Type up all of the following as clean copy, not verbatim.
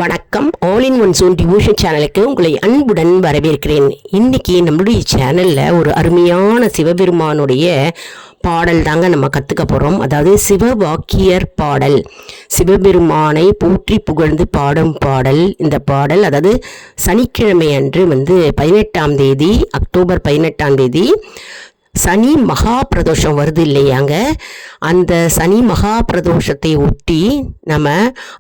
வணக்கம். All in one zone devotion சேனலுக்கு உங்களை அன்புடன் வரவேற்கிறேன். இன்னைக்கு நம்மளுடைய சேனலில் ஒரு அருமையான சிவபெருமானுடைய பாடல் தாங்க நம்ம கற்றுக்க போகிறோம். அதாவது சிவவாக்கியர் பாடல், சிவபெருமானை போற்றி புகழ்ந்து பாடும் பாடல். இந்த பாடல் அதாவது சனிக்கிழமை அன்று 18ஆம் தேதி, அக்டோபர் 18ஆம் தேதி சனி மகா பிரதோஷம் வருது இல்லையாங்க. அந்த சனி மகா பிரதோஷத்தை ஒட்டி நம்ம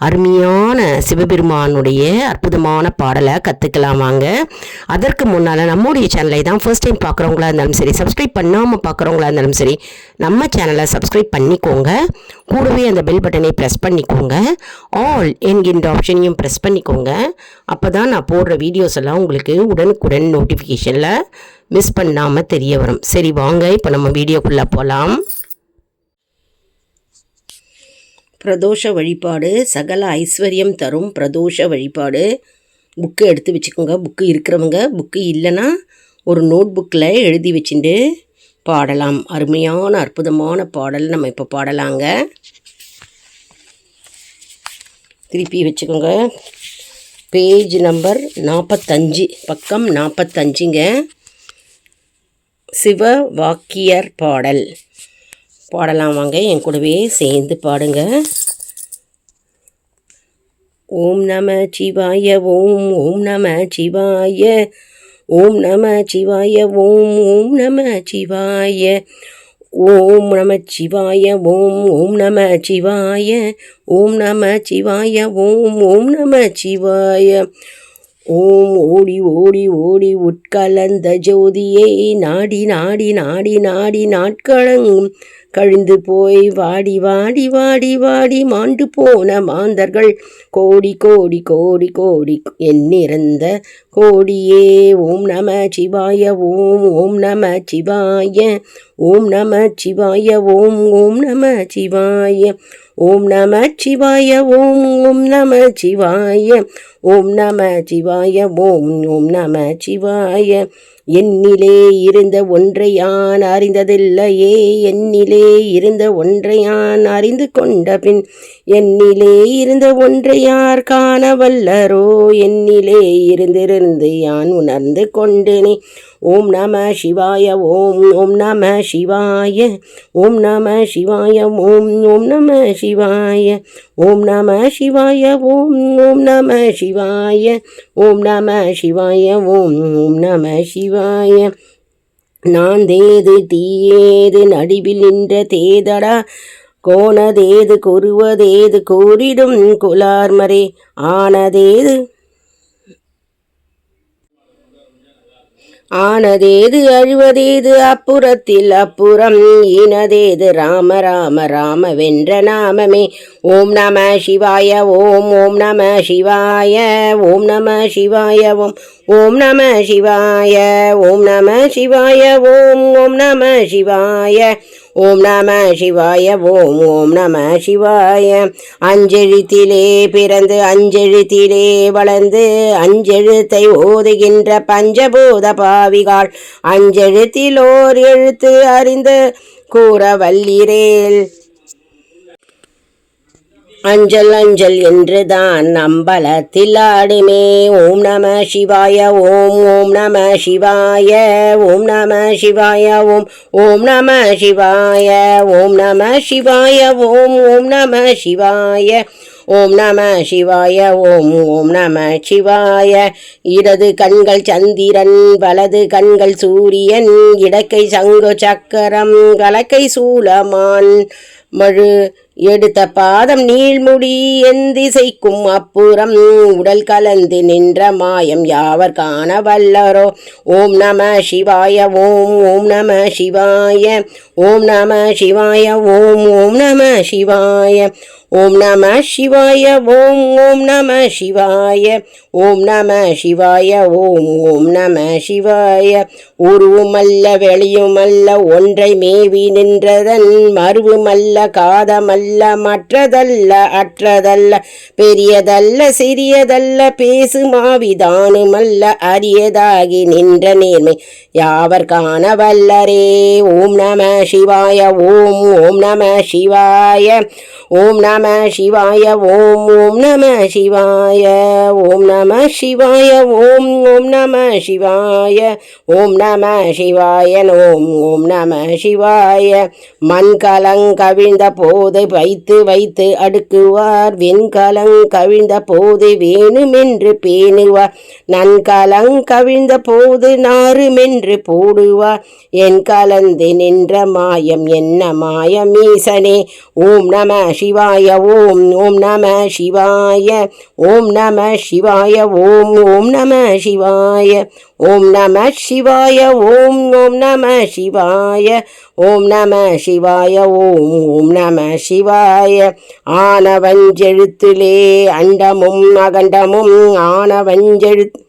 அருமையான சிவபெருமானுடைய அற்புதமான பாடலை கற்றுக்கலாமாங்க. அதற்கு முன்னால் நம்முடைய சேனலை தான் ஃபர்ஸ்ட் டைம் பார்க்குறவங்களா இருந்தாலும் சரி, சப்ஸ்கிரைப் பண்ணாமல் பார்க்குறவங்களா இருந்தாலும் சரி, நம்ம சேனலை சப்ஸ்கிரைப் பண்ணிக்கோங்க. கூடவே அந்த பெல் பட்டனை ப்ரெஸ் பண்ணிக்கோங்க. ஆல் என்கின்ற ஆப்ஷனையும் ப்ரெஸ் பண்ணிக்கோங்க. அப்போ தான் நான் போடுற வீடியோஸ் எல்லாம் உங்களுக்கு உடனுக்குடன் நோட்டிஃபிகேஷனில் மிஸ் பண்ணாமல் தெரிய வரும். சரி வாங்க, இப்போ நம்ம வீடியோக்குள்ளே போகலாம். பிரதோஷ வழிபாடு சகல ஐஸ்வர்யம் தரும் பிரதோஷ வழிபாடு. புக்கு எடுத்து வச்சுக்கோங்க. புக்கு இருக்கிறவங்க, புக்கு இல்லைன்னா ஒரு நோட் புக்கில் எழுதி வச்சுட்டு பாடலாம். அருமையான அற்புதமான பாடல் நம்ம இப்போ பாடலாங்க. திருப்பி வச்சுக்கோங்க. பேஜ் நம்பர் 45, பக்கம் 45ங்க. சிவ வாக்கியர் பாடல் பாடலாம் வாங்க. என் கூடவே சேர்ந்து பாடுங்க. ஓம் நம சிவாய ஓம், ஓம் நம சிவாய ஓம் நம சிவாய ஓம், ஓம் நம சிவாய ஓம் நம சிவாய ஓம், ஓம் நம சிவாய ஓம் நம சிவாய ஓம், ஓம் நம சிவாய ஓம். ஓடி ஓடி ஓடி உட்கலந்த ஜோதியை நாடி நாடி நாடி நாடி நாட்களங்கும் கழிந்து போய் வாடி வாடி வாடி வாடி மாண்டு போன மாந்தர்கள் கோடி கோடி கோடி கோடி எண்ணிறந்த கோடியே. ஓம் நம சிவாய ஓம், ஓம் நம சிவாய ஓம் நம சிவாய ஓம், ஓம் நம சிவாய ஓம் நம சிவாய ஓம், ஓம் நம சிவாய ஓம் நம சிவாய ஓம், ஓம் நம சிவாய. என்னிலே இருந்த ஒன்றை யான் அறிந்ததில்லையே, என்னிலே இருந்த ஒன்றை யான் அறிந்து கொண்ட பின் என்னிலே இருந்த ஒன்றை யார் காண வல்லரோ, என்னிலே இருந்திருந்து யான் உணர்ந்து கொண்டேனே. ஓம் நம சிவாய ஓம், ஓம் நம சிவாய ஓம் நம சிவாய ஓம், ஓம் நம சிவாய ஓம் நம சிவாய ஓம், ஓம் நம சிவாய ஓம் நம சிவாய ஓம், ஓம் நம சிவாய. நான் தேது தீயேது நடுவில் நின்ற தேதடா, கோணதேது கூறுவதேது கூறிடும் குலார்மரே, ஆனதேது ஆனதேது அழுவதேது அப்புறத்தில் அப்புறம், ஈனதேது ராம ராம ராம வென்ற நாமமே. ஓம் நம சிவாய ஓம், ஓம் நம சிவாய ஓம் நம சிவாய ஓம், ஓம் நம சிவாய ஓம் நம சிவாய ஓம், ஓம் நம சிவாய ஓம் நம சிவாய ஓம், ஓம் நம சிவாய. அஞ்செழுத்திலே பிறந்து அஞ்செழுத்திலே வளர்ந்து அஞ்செழுத்தை ஓதுகின்ற பஞ்சபூத பாவிகாள் அஞ்செழுத்திலோர் எழுத்து அறிந்து கூற வல்லிரேல். அஞ்சல் அஞ்சல் என்றுதான் அம்பலத்தில் ஆடுமே. ஓம் நம சிவாய ஓம், ஓம் நம சிவாய ஓம் நம சிவாய ஓம், ஓம் நம சிவாய ஓம் நம சிவாய ஓம், ஓம் நம சிவாய ஓம் நம சிவாய ஓம், ஓம் நம சிவாய. இடது கண்கள் சந்திரன், வலது கண்கள் சூரியன், இடக்கை சங்கு சக்கரம், கலக்கை சூலமான் மழு, எடுத்த பாதம் நீள்முடி எந்திசைக்கும் அப்புறம், உடல் கலந்து நின்ற மாயம் யாவர் காண வல்லரோ. ஓம் நம சிவாய ஓம், ஓம் நம சிவாய ஓம் நம சிவாய ஓம், ஓம் நம சிவாய ஓம் நம சிவாய ஓம், ஓம் நம சிவாய ஓம் நம சிவாய ஓம், ஓம் நம சிவாய. உருவுமல்ல வெளியுமல்ல ஒன்றை மேவி நின்றதன், மருவுமல்ல காதமல்ல மற்றதல்ல அற்றதல்ல பெரியதல்ல சிறியதல்ல பேசு மாவிதானுமல்ல அரியதாகி நின்ற நேர்மை யாவர் காண வல்லரே. ஓம் நம சிவாய ஓம், ஓம் நம சிவாய ஓம் நம நம சிவாய ஓம் ஓம் நம சிவாய ஓம் நம சிவாய ஓம் ஓம் நம சிவாய ஓம் நம சிவாய ஓம் ஓம் நம சிவாய மண்கலங்கவிழ்ந்த போது வைத்து வைத்து அடுக்குவார் வெண்கலங்கவிழ்ந்த போது வேணுமென்று பேணுவார் நன்கலங்கவிழ்ந்த போது நாருமென்று போடுவார் என் கலந்து நின்ற மாயம் என்ன மாயம் ஈசனே ஓம் நம சிவாய ஓம் ஓம் நம சிவாய ஓம் நம சிவாய ஓம் ஓம் நம சிவாய ஓம் நம சிவாய ஓம் ஓம் நம சிவாய ஓம் நம சிவாய ஓம் ஓம் நம சிவாய ஆனவஞ்செழுத்திலே அண்டமும் அகண்டமும் ஆனவஞ்செழுத்து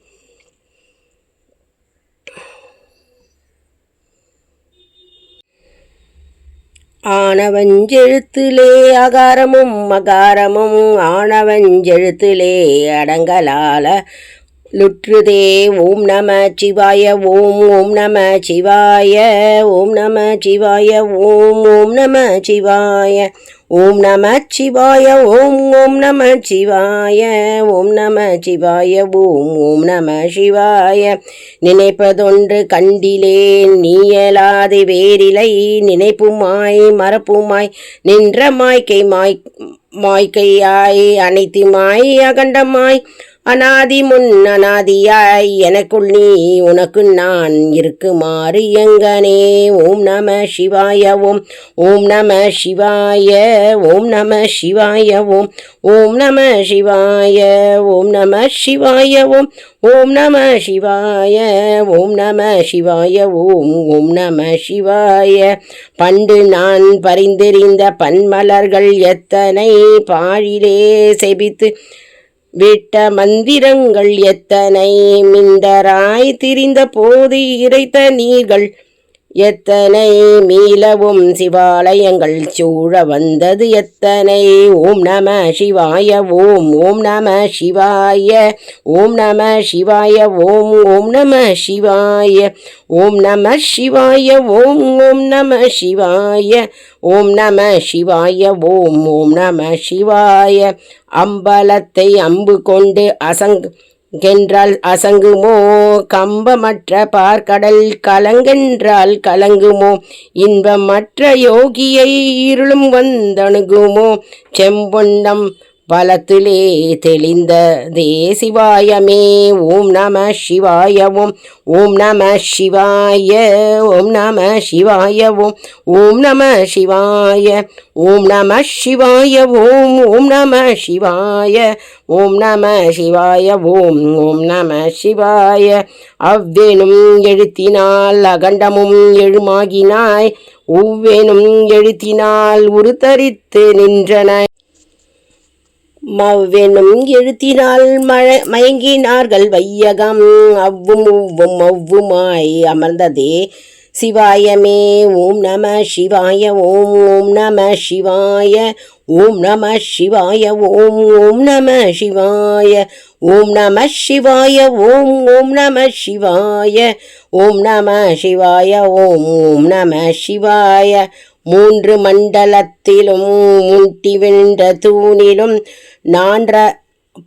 ஆனவஞ்செழுத்திலே அகாரமும் மகாரமும் ஆனவஞ்செழுத்திலே அடங்கலால லுற்றுதே ஓம் நம சிவாய ஓம் ஓம் நம சிவாய ஓம் நம சிவாய ஓம் ஓம் நம சிவாய ஓம் நம சிவாய ஓம் ஓம் நம சிவாய ஓம் நம சிவாய ஓம் ஓம் நம சிவாய நினைப்பதொன்று கண்டிலேன் நீயலாது வேறிலை நினைப்புமாய் மறப்புமாய் நின்ற மாய்க்கையாய் அனைத்துமாய் அகண்டமாய் அநாதி முன் அநாதியாய் எனக்குள் நீ உனக்கு நான் இருக்குமாறு எங்கனே ஓம் நம சிவாய ஓம் ஓம் நம சிவாய ஓம் நம சிவாய ஓம் ஓம் நம சிவாய ஓம் நம சிவாய ஓம் ஓம் நம சிவாய ஓம் நம சிவாய ஓம் ஓம் நம சிவாய பண்டு நான் பரிந்தெறிந்த பன்மலர்கள் எத்தனை பாழிலே செபித்து விட்ட மந்திரங்கள் எத்தனை மிந்தராய் திரிந்த போது இறைத்த நீர்கள் எத்தனை மீளவும் சிவாலயங்கள் சூழ வந்தது எத்தனை ஓம் நம சிவாய ஓம் ஓம் நம சிவாய ஓம் நம சிவாய ஓம் ஓம் நம சிவாய ஓம் நம சிவாய ஓம் ஓம் நம சிவாய ஓம் நம சிவாய ஓம் ஓம் நம சிவாய அம்பலத்தை அம்பு கொண்டு கென்றால் அசங்குமோ கம்பமற்ற பார்க்கடல் கலங்கென்றால் கலங்குமோ இன்பமற்ற யோகியை இருளும் வந்தணுகுமோ செம்பொன்னம் பலத்திலே தெளிந்த சிவாயமே ஓம் நம சிவாய ஓம் ஓம் நம சிவாய ஓம் நம சிவாய ஓம் ஓம் நம சிவாய ஓம் நம சிவாய ஓம் ஓம் நம சிவாய ஓம் நம சிவாய ஓம் ஓம் நம சிவாய அவ்வேனும் எழுத்தினால் அகண்டமும் எழுமாகினாய் ஒவ்வேனும் எழுத்தினால் உருத்தரித்து நின்றன மவ்வெனும் எழுத்தினால் மயங்கினார்கள் வையகம் அவ்வும் உவ்வும் ஒவ்வுமாய் அமர்ந்ததே சிவாயமே ஓம் நம சிவாய ஓம் ஓம் நம சிவாய ஓம் நம சிவாய ஓம் ஓம் நம சிவாய ஓம் நம சிவாய ஓம் ஓம் நம சிவாய ஓம் நம சிவாய ஓம் ஓம் நம சிவாய மூன்று மண்டலத்திலும் முட்டி வென்ற தூணிலும் நான்ற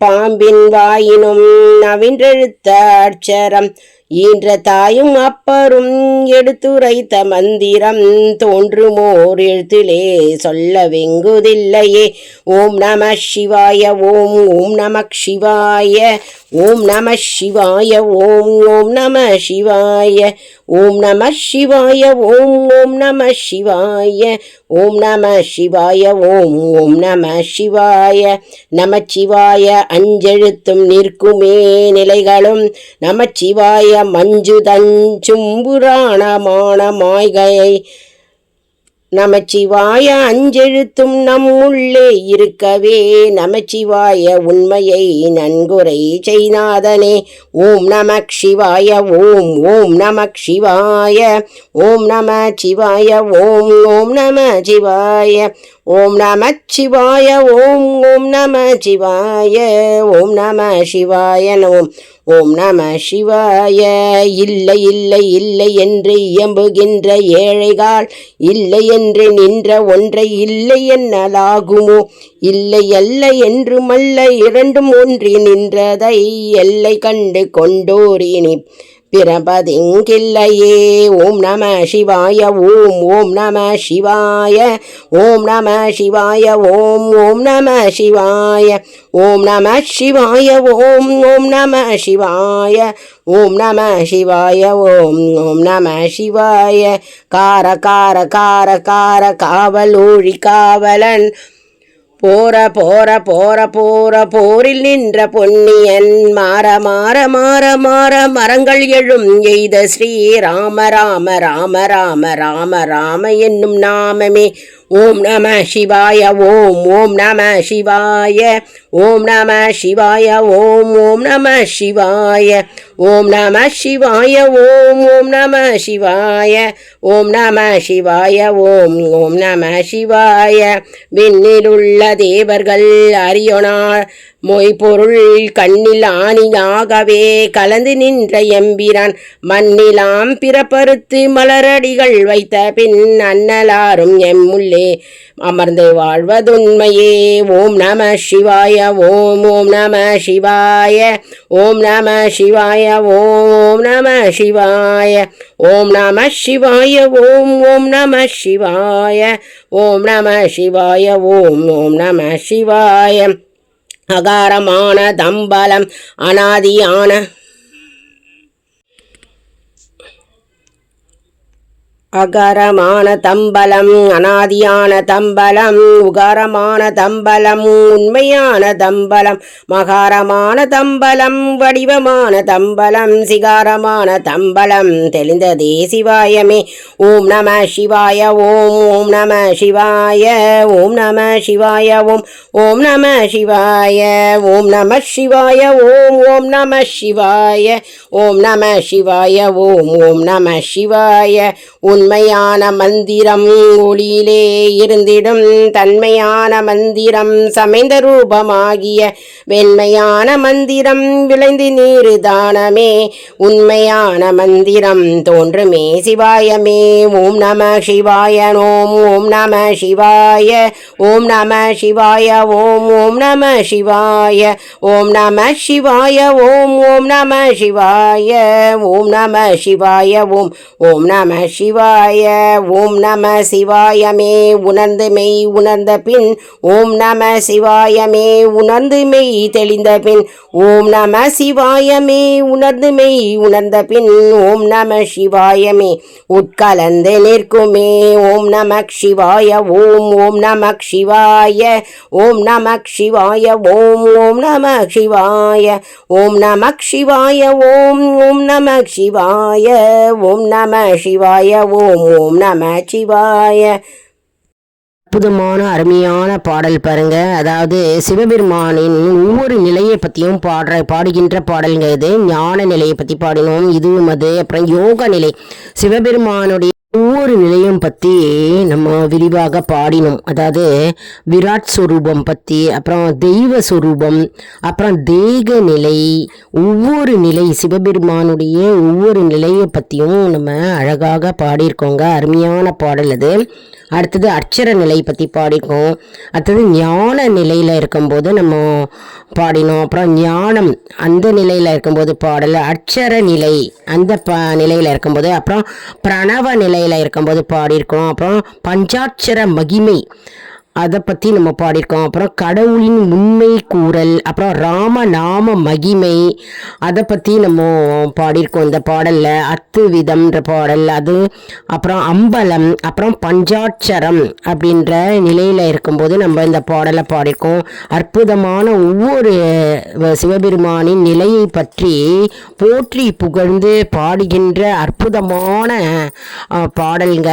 பாம்பின் வாயினும் நவின்றெழுத்த அட்சரம் ஈன்ற தாயும் அப்பரும் எடுத்துரைத்த மந்திரம் தோன்றுமோர் எழுத்திலே சொல்ல வெங்குதில்லையே ஓம் நம சிவாய ஓம் ஓம் நம சிவாய ஓம் நம சிவாய ஓம் ஓம் நம சிவாய ஓம் நம சிவாய ஓம் ஓம் நம சிவாய ஓம் நம சிவாய ஓம் ஓம் நம சிவாய நமச்சிவாய அஞ்செழுத்தும் நிற்குமே நிலைகளும் நமச்சிவாய மஞ்சுதஞ்சும்புராணமான மாய்கையை நமச்சிவாய அஞ்செழுத்தும் நம்முள்ளே இருக்கவே நமச்சிவாய உண்மையை நன்குரை செய்நாதனே ஓம் நம சிவாய ஓம் ஓம் நம சிவாய ஓம் நம சிவாய ஓம் ஓம் நம சிவாய ஓம் நம சிவாய ஓம் ஓம் நம சிவாய ஓம் நம சிவாய ஓம் ஓம் நம சிவாய. இல்லை இல்லை இல்லை என்று இயம்புகின்ற ஏழைகால் இல்லை என்று நின்ற ஒன்றை இல்லை என்னலாகுமோ? இல்லை அல்ல என்று மல்ல இரண்டும் ஒன்றி நின்றதை எல்லை கண்டு கொண்டோரினி பிறப்பதிங்கில்லையே. ஓம் நம சிவாய ஓம் ஓம் நம சிவாய ஓம் நம சிவாய ஓம் ஓம் நம சிவாய ஓம் நம சிவாய ஓம் ஓம் நம சிவாய ஓம் நம சிவாய ஓம் ஓம் நம சிவாய. கார கார கார கார காவலூழி காவலன் போற போற போற போற போரில் நின்ற பொன்னியன் மாற மாற மாற மாற மரங்கள் எழும் எய்த ஸ்ரீ ராம ராம ராம ராம ராம ராம என்னும் நாமமே. ஓம் நம சிவாய ஓம் ஓம் நம சிவாய ஓம் நம சிவாய ஓம் ஓம் நம சிவாய ஓம் நம சிவாய ஓம் ஓம் நம சிவாய ஓம் நம சிவாய ஓம் ஓம் நம சிவாய. விண்ணிலுள்ள தேவர்கள் அறியொணார் மொய்பொருள் கண்ணில் ஆணியாகவே கலந்து நின்ற எம்பிரான் மண்ணிலாம் பிறப்பறுத்து மலரடிகள் வைத்த பின் அன்னலாரும் எம்முள்ளே அமர்ந்து வாழ்வதுண்மையே. ஓம் நம சிவாய ஓம் ஓம் நம சிவாய ஓம் நம சிவாய ஓம் நம சிவாய ஓம் நம சிவாய ஓம் ஓம் நம சிவாய ஓம் நம சிவாய ஓம் ஓம் நம சிவாய. அகாரமான தம்பலம் அனாதியான அகரமான தம்பலம் அனாதியான தம்பலம் உகரமான தம்பலம் உண்மையான தம்பலம் மகாரமான தம்பலம் வடிவமான தம்பலம் சிகாரமான தம்பலம் தெளிந்ததே சிவாயமே. ஓம் நம சிவாய ஓம் ஓம் நம சிவாய ஓம் நம சிவாய ஓம் ஓம் நம சிவாய ஓம் நம சிவாய ஓம் ஓம் நம சிவாய ஓம் நம சிவாய ஓம் ஓம் நம சிவாய. உண்மையான மந்திரம் ஒளியிலே இருந்திடும் தன்மையான மந்திரம் சமைந்த ரூபமாகிய வெண்மையான மந்திரம் விளைந்து நீரு தானமே. உண்மையான மந்திரம் தோன்றுமே சிவாயமே. ஓம் நம சிவாய ஓம் ஓம் நம சிவாய ஓம் நம சிவாய ஓம் ஓம் நம சிவாய ஓம் நம சிவாய ஓம் ஓம் நம சிவாய ஓம் நம சிவாய ஓம் ஓம் நம சிவாய. ஓம் நம சிவாயமே உணர்ந்து மெய் உணர்ந்த பின் ஓம் நம சிவாயமே உணர்ந்து மெய் தெளிந்த பின் ஓம் நம சிவாயமே உணர்ந்து மெய் உணர்ந்த பின் ஓம் நம சிவாயமே உட்கலந்து நிற்குமே. ஓம் நம சிவாய ஓம் ஓம் நம சிவாய ஓம் நம சிவாய ஓம் ஓம் நம சிவாய ஓம் நம சிவாய ஓம் ஓம் நம சிவாய ஓம் நம சிவாய ஓம் ஓம் நம சிவாய. அற்புதமான அருமையான பாடல் பாருங்க. அதாவது சிவபெருமானின் ஒவ்வொரு நிலையை பற்றியும் பாடுகின்ற பாடல்ங்க. இது ஞான நிலையை பற்றி பாடினோம், இதுவும் அது. அப்புறம் யோக நிலை, சிவபெருமானுடைய ஒவ்வொரு நிலையும் பற்றி நம்ம விரிவாக பாடினோம். அதாவது விராட் ஸ்வரூபம் பற்றி, அப்புறம் தெய்வ ஸ்வரூபம், அப்புறம் தேக நிலை, ஒவ்வொரு நிலை சிவபெருமானுடைய ஒவ்வொரு நிலையை பற்றியும் நம்ம அழகாக பாடியிருக்கோங்க. அருமையான பாடல் அது. அடுத்தது அட்சர நிலை பற்றி பாடியிருக்கோம். அடுத்தது ஞான நிலையில் இருக்கும்போது நம்ம பாடினோம். அப்புறம் ஞானம் அந்த நிலையில் இருக்கும்போது பாடல், அட்சர நிலை அந்த நிலையில் இருக்கும்போது, அப்புறம் பிரணவ நிலையில் இருக்கும்போது பாடியிருக்கோம். அப்புறம் பஞ்சாட்சர மகிமை அதை பற்றி நம்ம பாடியிருக்கோம். அப்புறம் கடவுளின் உண்மை கூறல், அப்புறம் ராமநாம மகிமை அதை பற்றி நம்ம பாடியிருக்கோம் இந்த பாடலில். அத்துவிதம்ன்ற பாடல் அது. அப்புறம் அம்பலம், அப்புறம் பஞ்சாட்சரம் அப்படின்ற நிலையில் இருக்கும்போது நம்ம இந்த பாடலை பாடியிருக்கோம். அற்புதமான ஒவ்வொரு சிவபெருமானின் நிலையை பற்றி போற்றி புகழ்ந்து பாடுகின்ற அற்புதமான பாடல்ங்க.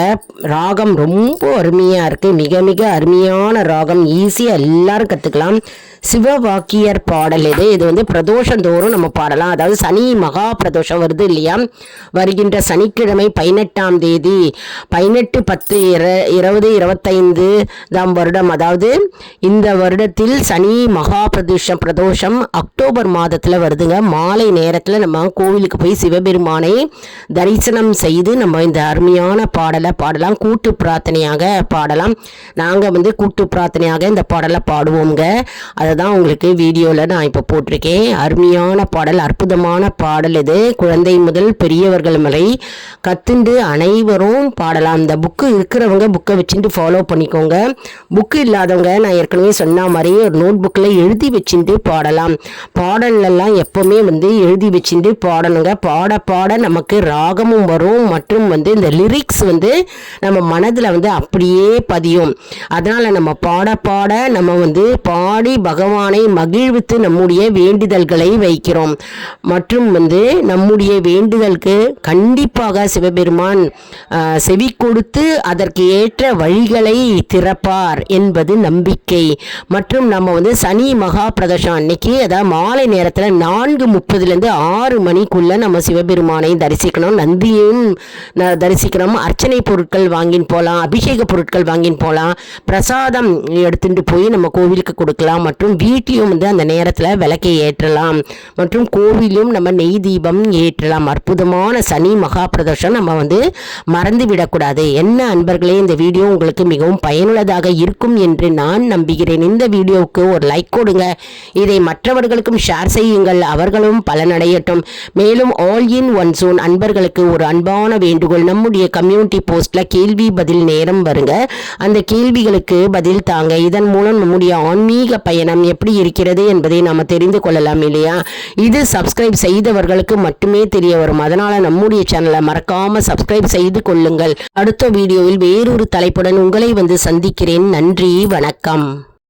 ராகம் ரொம்ப அருமையாக இருக்குது, மிக மிக அருமையாக ராகம், ஈஸியாக எல்லாரும் கற்றுக்கலாம். சிவவாக்கியர் பாடல் இது வந்து பிரதோஷந்தோறும் நம்ம பாடலாம். அதாவது சனி மகா பிரதோஷம் வருது இல்லையா, வருகின்ற சனிக்கிழமை 18ஆம் தேதி 18/10/2025 வருடம், அதாவது இந்த வருடத்தில் சனி மகா பிரதோஷம் அக்டோபர் மாதத்தில் வருதுங்க. மாலை நேரத்தில் நம்ம கோவிலுக்கு போய் சிவபெருமானை தரிசனம் செய்து நம்ம இந்த அருமையான பாடலை பாடலாம். கூட்டு பிரார்த்தனையாக பாடலாம். நாங்கள் வந்து கூட்டு பிரார்த்தனையாக இந்த பாடலை பாடுவோங்க. அதை தான் உங்களுக்கு வீடியோவில் நான் இப்போ போட்டிருக்கேன். அருமையான பாடல், அற்புதமான பாடல் இது. குழந்தை முதல் பெரியவர்கள் வரை கத்துண்டு அனைவரும் பாடலாம். இந்த புக்கு இருக்கிறவங்க புக்கை வச்சுட்டு ஃபாலோ பண்ணிக்கோங்க. புக்கு இல்லாதவங்க நான் ஏற்கனவே சொன்ன மாதிரி ஒரு நோட் புக்கில் எழுதி வச்சுட்டு பாடலாம். பாடலெல்லாம் எப்போவுமே வந்து எழுதி வச்சுட்டு பாடணுங்க. பாட பாட நமக்கு ராகமும் வரும் மற்றும் வந்து இந்த லிரிக்ஸ் வந்து நம்ம மனதில் வந்து அப்படியே பதியும். அதனால் நம்ம பாட பாட நம்ம வந்து பாடி பகவானை மகிழ்வித்து நம்முடைய வேண்டுதல்களை வைக்கிறோம். மற்றும் வந்து நம்முடைய வேண்டுதலுக்கு கண்டிப்பாக சிவபெருமான் செவி கொடுத்து அதற்கு ஏற்ற வழிகளை திறப்பார் என்பது நம்பிக்கை. மற்றும் நம்ம வந்து சனி மகா பிரதோஷம் அன்னைக்கு, அதாவது மாலை நேரத்தில் 4:30 6 மணிக்குள்ள நம்ம சிவபெருமானை தரிசிக்கணும். நந்தியும் தரிசிக்கணும். அர்ச்சனை பொருட்கள் வாங்கின்னு போகலாம், அபிஷேக பொருட்கள் வாங்கின்னு போகலாம், பிரசாதம் எடுத்துட்டு போய் நம்ம கோவிலுக்கு கொடுக்கலாம். மற்றும் வீட்டிலும் வந்து அந்த நேரத்தில் விளக்கை ஏற்றலாம். மற்றும் கோவிலும் நம்ம நெய் தீபம் ஏற்றலாம். அற்புதமான சனி மகா பிரதோஷம் நம்ம வந்து மறந்து விடக்கூடாது. என்ன அன்பர்களே, இந்த வீடியோ உங்களுக்கு மிகவும் பயனுள்ளதாக இருக்கும் என்று நான் நம்புகிறேன். இந்த வீடியோவுக்கு ஒரு லைக் கொடுங்க. இதை மற்றவர்களுக்கும் ஷேர் செய்யுங்கள், அவர்களும் பலனடையட்டும். மேலும் ஆல் இன் ஒன் சோன் அன்பர்களுக்கு ஒரு அன்பான வேண்டுகோள், நம்முடைய கம்யூனிட்டி போஸ்ட்ல கேள்வி பதில் நேரம் வருங்க. அந்த கேள்விகளுக்கு பதில் தாங்க. இதன் மூலம் நம்முடைய ஆன்மீக பயணம் எப்படி இருக்கிறது என்பதை நாம தெரிந்து கொள்ளலாம் இல்லையா. இது சப்ஸ்கிரைப் செய்தவர்களுக்கு மட்டுமே தெரிய வரும். அதனால நம்முடைய சேனலை மறக்காம சப்ஸ்கிரைப் செய்து கொள்ளுங்கள். அடுத்த வீடியோவில் வேறொரு தலைப்புடன் உங்களை வந்து சந்திக்கிறேன். நன்றி, வணக்கம்.